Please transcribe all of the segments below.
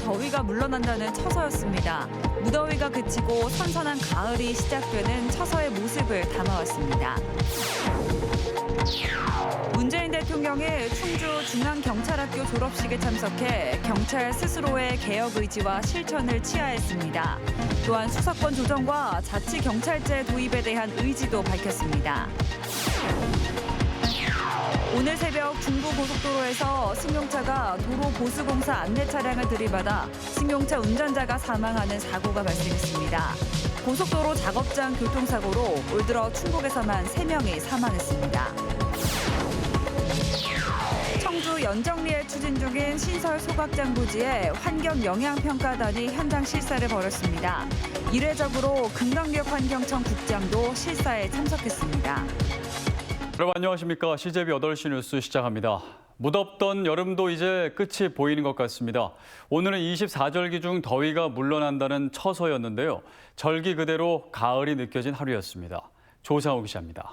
더위가 물러난다는 처서였습니다. 무더위가 그치고 선선한 가을이 시작되는 처서의 모습을 담아왔습니다. 문재인 대통령이 충주 중앙경찰학교 졸업식에 참석해 경찰 스스로의 개혁 의지와 실천을 치하했습니다. 또한 수사권 조정과 자치경찰제 도입에 대한 의지도 밝혔습니다. 오늘 새벽 중부고속도로에서 승용차가 도로 보수공사 안내 차량을 들이받아 승용차 운전자가 사망하는 사고가 발생했습니다. 고속도로 작업장 교통사고로 올 들어 충북에서만 3명이 사망했습니다. 청주 연정리에 추진 중인 신설 소각장 부지에 환경영향평가단이 현장 실사를 벌였습니다. 이례적으로 금강역환경청 국장도 실사에 참석했습니다. 여러분 안녕하십니까. CJB 8시 뉴스 시작합니다. 무덥던 여름도 이제 끝이 보이는 것 같습니다. 오늘은 24절기 중 더위가 물러난다는 처서였는데요. 절기 그대로 가을이 느껴진 하루였습니다. 조상우 기자입니다.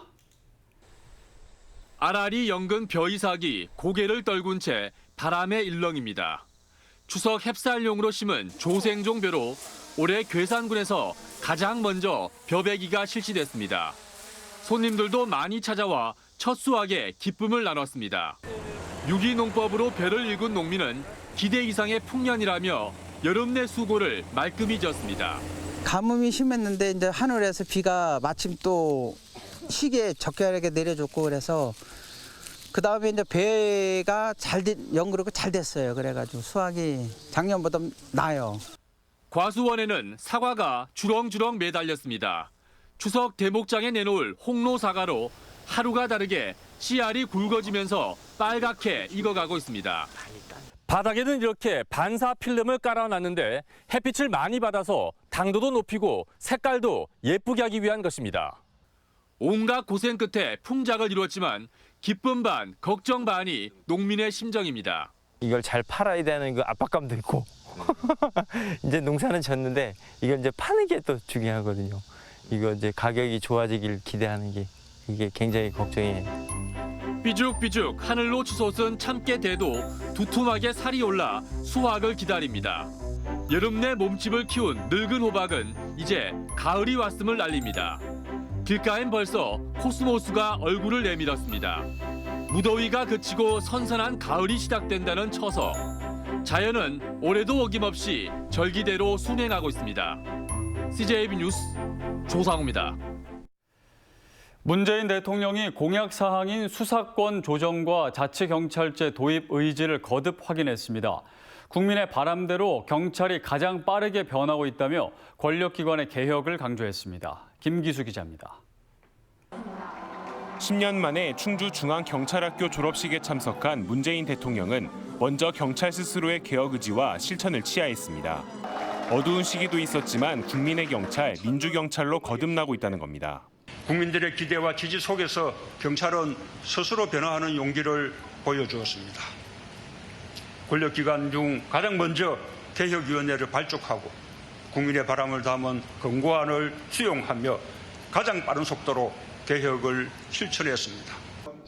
아라리 연근 벼이삭이 고개를 떨군 채 바람에 일렁입니다. 추석 햅쌀용으로 심은 조생종 벼로 올해 괴산군에서 가장 먼저 벼베기가 실시됐습니다. 손님들도 많이 찾아와 첫 수확에 기쁨을 나눴습니다. 유기농법으로 벼를 일군 농민은 기대 이상의 풍년이라며 여름 내 수고를 말끔히 지었습니다. 가뭄이 심했는데 이제 하늘에서 비가 마침 또 시기에 적절하게 내려줬고 그래서 그 다음에 이제 배가 연그르고 잘 됐어요. 그래가지고 수확이 작년보다 나아요. 과수원에는 사과가 주렁주렁 매달렸습니다. 추석 대목장에 내놓을 홍로 사과로 하루가 다르게 씨알이 굵어지면서 빨갛게 익어가고 있습니다. 바닥에는 이렇게 반사 필름을 깔아놨는데 햇빛을 많이 받아서 당도도 높이고 색깔도 예쁘게 하기 위한 것입니다. 온갖 고생 끝에 풍작을 이루었지만 기쁨 반, 걱정 반이 농민의 심정입니다. 이걸 잘 팔아야 되는 그 압박감도 있고 이제 농사는 졌는데 이걸 이제 파는 게 또 중요하거든요. 이거 이제 가격이 좋아지길 기대하는 게 이게 굉장히 걱정이에요. 삐죽삐죽 하늘로 치솟은 참깨대도 두툼하게 살이 올라 수확을 기다립니다. 여름 내 몸집을 키운 늙은 호박은 이제 가을이 왔음을 알립니다. 길가엔 벌써 코스모스가 얼굴을 내밀었습니다. 무더위가 그치고 선선한 가을이 시작된다는 처서. 자연은 올해도 어김없이 절기대로 순행하고 있습니다. CJB 뉴스 조상우입니다. 문재인 대통령이 공약 사항인 수사권 조정과 자치경찰제 도입 의지를 거듭 확인했습니다. 국민의 바람대로 경찰이 가장 빠르게 변하고 있다며 권력기관의 개혁을 강조했습니다. 김기수 기자입니다. 10년 만에 충주 중앙경찰학교 졸업식에 참석한 문재인 대통령은 먼저 경찰 스스로의 개혁 의지와 실천을 치하했습니다. 어두운 시기도 있었지만 국민의 경찰, 민주경찰로 거듭나고 있다는 겁니다. 국민들의 기대와 지지 속에서 경찰은 스스로 변화하는 용기를 보여주었습니다. 권력기관 중 가장 먼저 개혁위원회를 발족하고 국민의 바람을 담은 권고안을 수용하며 가장 빠른 속도로 개혁을 실천했습니다.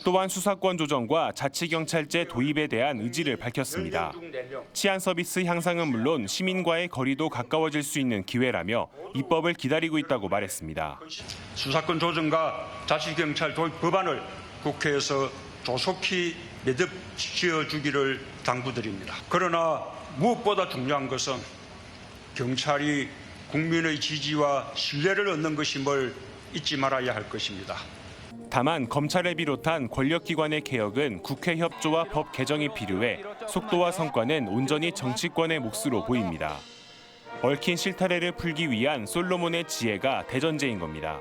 또한 수사권 조정과 자치경찰제 도입에 대한 의지를 밝혔습니다. 치안 서비스 향상은 물론 시민과의 거리도 가까워질 수 있는 기회라며 입법을 기다리고 있다고 말했습니다. 수사권 조정과 자치경찰 도입 법안을 국회에서 조속히 매듭 지어주기를 당부드립니다. 그러나 무엇보다 중요한 것은 경찰이 국민의 지지와 신뢰를 얻는 것임을 잊지 말아야 할 것입니다. 다만 검찰을 비롯한 권력기관의 개혁은 국회 협조와 법 개정이 필요해 속도와 성과는 온전히 정치권의 몫으로 보입니다. 얽힌 실타래를 풀기 위한 솔로몬의 지혜가 대전제인 겁니다.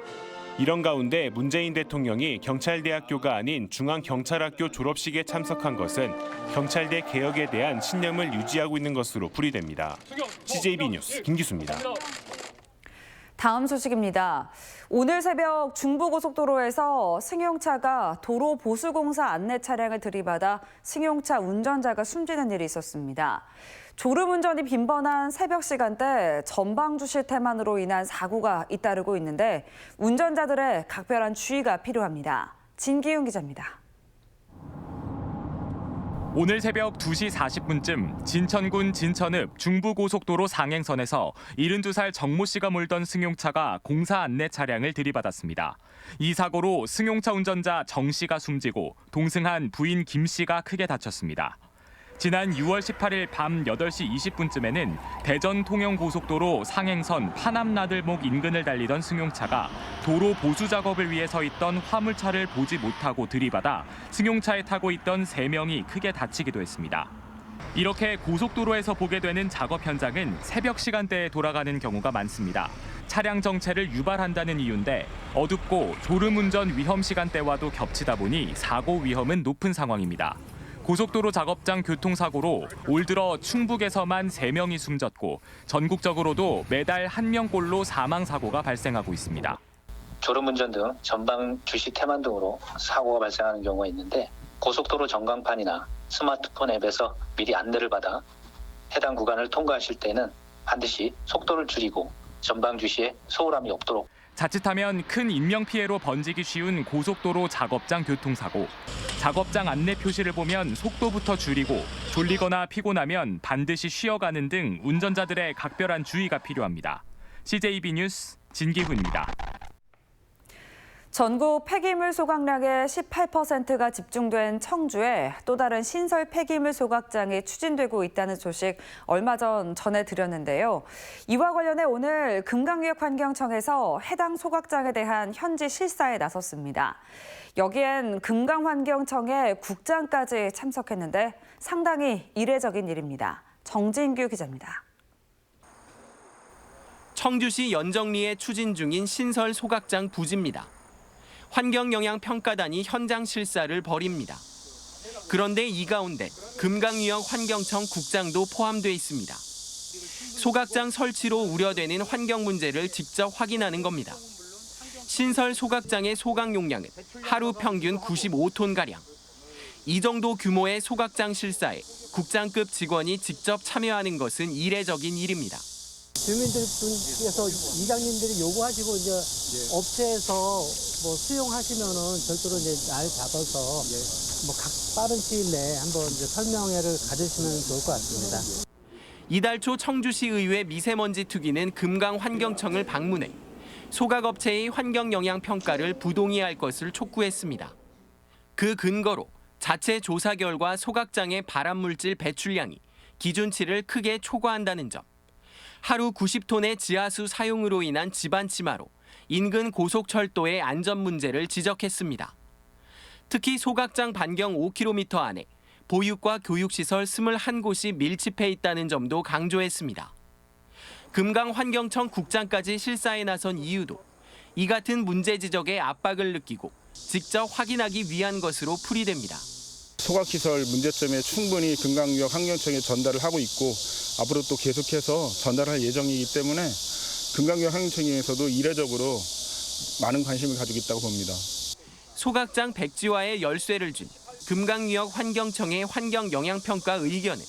이런 가운데 문재인 대통령이 경찰대학교가 아닌 중앙경찰학교 졸업식에 참석한 것은 경찰대 개혁에 대한 신념을 유지하고 있는 것으로 풀이됩니다. CJB 뉴스 김기수입니다. 다음 소식입니다. 오늘 새벽 중부고속도로에서 승용차가 도로 보수공사 안내 차량을 들이받아 승용차 운전자가 숨지는 일이 있었습니다. 졸음운전이 빈번한 새벽 시간대 전방주시 태만으로 인한 사고가 잇따르고 있는데 운전자들의 각별한 주의가 필요합니다. 진기훈 기자입니다. 오늘 새벽 2시 40분쯤 진천군 진천읍 중부고속도로 상행선에서 72살 정모 씨가 몰던 승용차가 공사 안내 차량을 들이받았습니다. 이 사고로 승용차 운전자 정 씨가 숨지고 동승한 부인 김 씨가 크게 다쳤습니다. 지난 6월 18일 밤 8시 20분쯤에는 대전 통영고속도로 상행선 파남나들목 인근을 달리던 승용차가 도로 보수 작업을 위해 서 있던 화물차를 보지 못하고 들이받아 승용차에 타고 있던 3명이 크게 다치기도 했습니다. 이렇게 고속도로에서 보게 되는 작업 현장은 새벽 시간대에 돌아가는 경우가 많습니다. 차량 정체를 유발한다는 이유인데 어둡고 졸음운전 위험 시간대와도 겹치다 보니 사고 위험은 높은 상황입니다. 고속도로 작업장 교통사고로 올 들어 충북에서만 3명이 숨졌고 전국적으로도 매달 1명꼴로 사망사고가 발생하고 있습니다. 졸음운전 등 전방 주시 태만 등으로 사고가 발생하는 경우가 있는데 고속도로 전광판이나 스마트폰 앱에서 미리 안내를 받아 해당 구간을 통과하실 때는 반드시 속도를 줄이고 전방 주시에 소홀함이 없도록. 자칫하면 큰 인명피해로 번지기 쉬운 고속도로 작업장 교통사고. 작업장 안내 표시를 보면 속도부터 줄이고 졸리거나 피곤하면 반드시 쉬어가는 등 운전자들의 각별한 주의가 필요합니다. CJB 뉴스 진기훈입니다. 전국 폐기물 소각량의 18%가 집중된 청주에 또 다른 신설 폐기물 소각장이 추진되고 있다는 소식 얼마 전 전해드렸는데요. 이와 관련해 오늘 금강유역환경청에서 해당 소각장에 대한 현지 실사에 나섰습니다. 여기엔 금강환경청의 국장까지 참석했는데 상당히 이례적인 일입니다. 정진규 기자입니다. 청주시 연정리에 추진 중인 신설 소각장 부지입니다. 환경영향평가단이 현장 실사를 벌입니다. 그런데 이 가운데 금강유역 환경청 국장도 포함돼 있습니다. 소각장 설치로 우려되는 환경 문제를 직접 확인하는 겁니다. 신설 소각장의 소각 용량은 하루 평균 95톤가량. 이 정도 규모의 소각장 실사에 국장급 직원이 직접 참여하는 것은 이례적인 일입니다. 주민들분께서 이장님들이 요구하시고 이제 업체에서 뭐 수용하시면은 별도로 이제 날 잡아서 뭐 각 빠른 시일 내에 한번 이제 설명회를 가지시면 좋을 것 같습니다. 이달 초 청주시 의회 미세먼지 특위는 금강환경청을 방문해 소각업체의 환경 영향 평가를 부동의할 것을 촉구했습니다. 그 근거로 자체 조사 결과 소각장의 발암물질 배출량이 기준치를 크게 초과한다는 점, 하루 90톤의 지하수 사용으로 인한 집안 침하로 인근 고속철도의 안전 문제를 지적했습니다. 특히 소각장 반경 5km 안에 보육과 교육시설 21곳이 밀집해 있다는 점도 강조했습니다. 금강환경청 국장까지 실사에 나선 이유도 이 같은 문제 지적에 압박을 느끼고 직접 확인하기 위한 것으로 풀이됩니다. 소각시설 문제점에 충분히 금강유역 환경청에 전달을 하고 있고 앞으로 또 계속해서 전달할 예정이기 때문에 금강유역 환경청에서도 이례적으로 많은 관심을 가지고 있다고 봅니다. 소각장 백지화에 열쇠를 준 금강유역 환경청의 환경 영향평가 의견은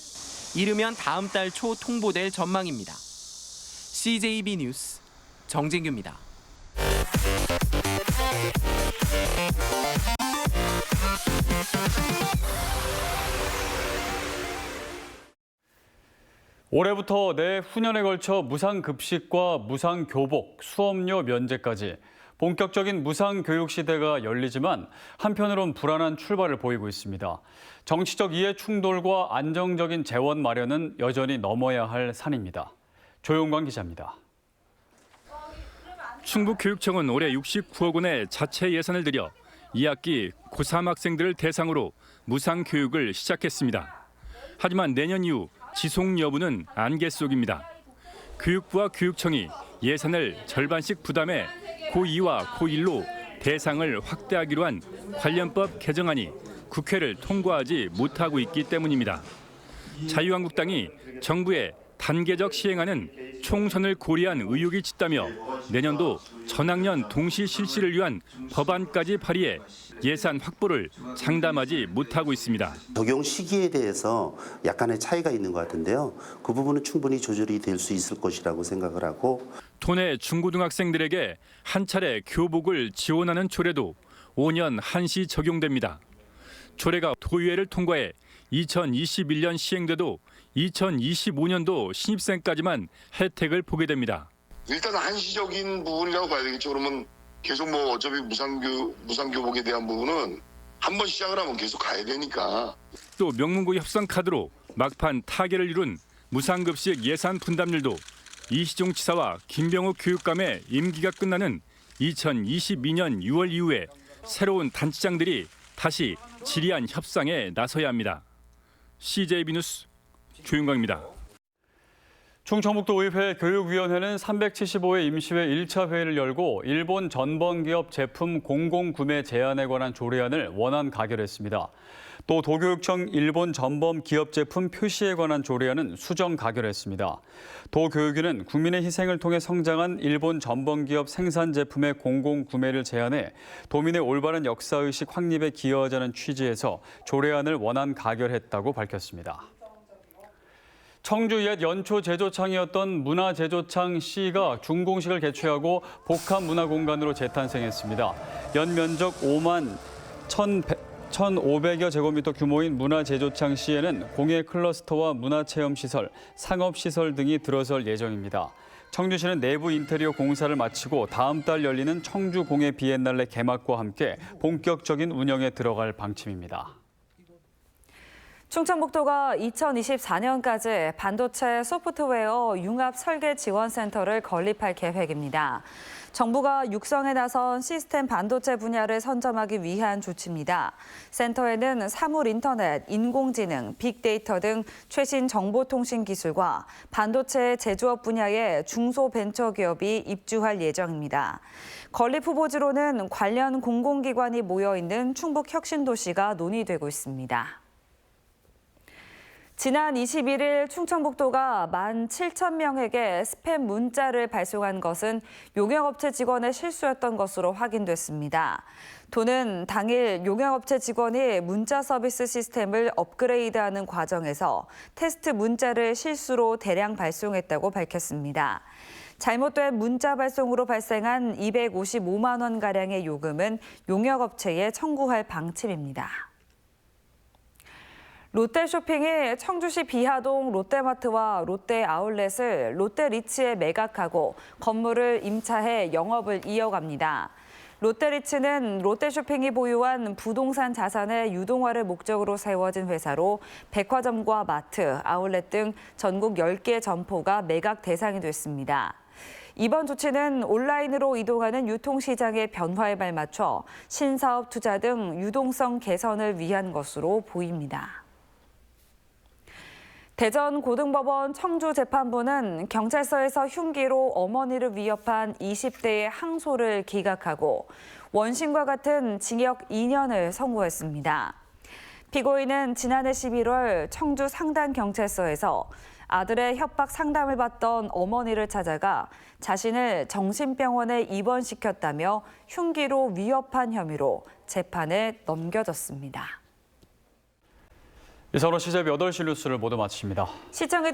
이르면 다음 달 초 통보될 전망입니다. CJB 뉴스 정진규입니다. 올해부터 내후년에 걸쳐 무상급식과 무상교복, 수업료 면제까지 본격적인 무상교육 시대가 열리지만 한편으론 불안한 출발을 보이고 있습니다. 정치적 이해 충돌과 안정적인 재원 마련은 여전히 넘어야 할 산입니다. 조용광 기자입니다. 충북교육청은 올해 69억 원의 자체 예산을 들여 2학기 고3 학생들을 대상으로 무상교육을 시작했습니다. 하지만 내년 이후 지속 여부는 안개 속입니다. 교육부와 교육청이 예산을 절반씩 부담해 고2와 고1로 대상을 확대하기로 한 관련법 개정안이 국회를 통과하지 못하고 있기 때문입니다. 자유한국당이 정부의 단계적 시행하는 총선을 고려한 의혹이 짙다며 내년도 전학년 동시 실시를 위한 법안까지 발의해 예산 확보를 장담하지 못하고 있습니다. 적용 시기에 대해서 약간의 차이가 있는 것 같은데요. 그 부분은 충분히 조절이 될 수 있을 것이라고 생각을 하고. 도내 중고등학생들에게 한 차례 교복을 지원하는 조례도 5년 한시 적용됩니다. 조례가 도의회를 통과해 2021년 시행돼도 2025년도 신입생까지만 혜택을 보게 됩니다. 일단 한시적인 부분이라고 봐야 되겠죠. 그러면 계속 뭐 어차피 무상교복에 대한 부분은 한번 시작을 하면 계속 가야 되니까. 또 명문고 협상 카드로 막판 타결을 이룬 무상급식 예산 분담률도 이시종 지사와 김병욱 교육감의 임기가 끝나는 2022년 6월 이후에 새로운 단체장들이 다시 질의한 협상에 나서야 합니다. CJB 뉴스 조윤광입니다. 충청북도의회 교육위원회는 375회 임시회 1차 회의를 열고 일본 전범기업 제품 공공구매 제한에 관한 조례안을 원안 가결했습니다. 또 도교육청 일본 전범 기업 제품 표시에 관한 조례안은 수정 가결했습니다. 도교육위는 국민의 희생을 통해 성장한 일본 전범 기업 생산 제품의 공공구매를 제한해 도민의 올바른 역사의식 확립에 기여하자는 취지에서 조례안을 원안 가결했다고 밝혔습니다. 청주 옛 연초 제조창이었던 문화제조창 C가 준공식을 개최하고 복합문화공간으로 재탄생했습니다. 연면적 5만 1,500여 제곱미터 규모인 문화제조창 C에는 공예 클러스터와 문화체험시설, 상업시설 등이 들어설 예정입니다. 청주시는 내부 인테리어 공사를 마치고 다음 달 열리는 청주 공예 비엔날레 개막과 함께 본격적인 운영에 들어갈 방침입니다. 충청북도가 2024년까지 반도체 소프트웨어 융합 설계 지원센터를 건립할 계획입니다. 정부가 육성에 나선 시스템 반도체 분야를 선점하기 위한 조치입니다. 센터에는 사물 인터넷, 인공지능, 빅데이터 등 최신 정보통신 기술과 반도체 제조업 분야의 중소벤처기업이 입주할 예정입니다. 건립 후보지로는 관련 공공기관이 모여있는 충북혁신도시가 논의되고 있습니다. 지난 21일 충청북도가 17,000명에게 스팸 문자를 발송한 것은 용역업체 직원의 실수였던 것으로 확인됐습니다. 도는 당일 용역업체 직원이 문자 서비스 시스템을 업그레이드하는 과정에서 테스트 문자를 실수로 대량 발송했다고 밝혔습니다. 잘못된 문자 발송으로 발생한 255만 원가량의 요금은 용역업체에 청구할 방침입니다. 롯데쇼핑이 청주시 비하동 롯데마트와 롯데 아울렛을 롯데리츠에 매각하고 건물을 임차해 영업을 이어갑니다. 롯데리츠는 롯데쇼핑이 보유한 부동산 자산의 유동화를 목적으로 세워진 회사로 백화점과 마트, 아울렛 등 전국 10개 점포가 매각 대상이 됐습니다. 이번 조치는 온라인으로 이동하는 유통시장의 변화에 발맞춰 신사업 투자 등 유동성 개선을 위한 것으로 보입니다. 대전고등법원 청주재판부는 경찰서에서 흉기로 어머니를 위협한 20대의 항소를 기각하고 원심과 같은 징역 2년을 선고했습니다. 피고인은 지난해 11월 청주 상당경찰서에서 아들의 협박 상담을 받던 어머니를 찾아가 자신을 정신병원에 입원시켰다며 흉기로 위협한 혐의로 재판에 넘겨졌습니다. 이상으로 CJB 8시 뉴스를 모두 마칩니다. 시청해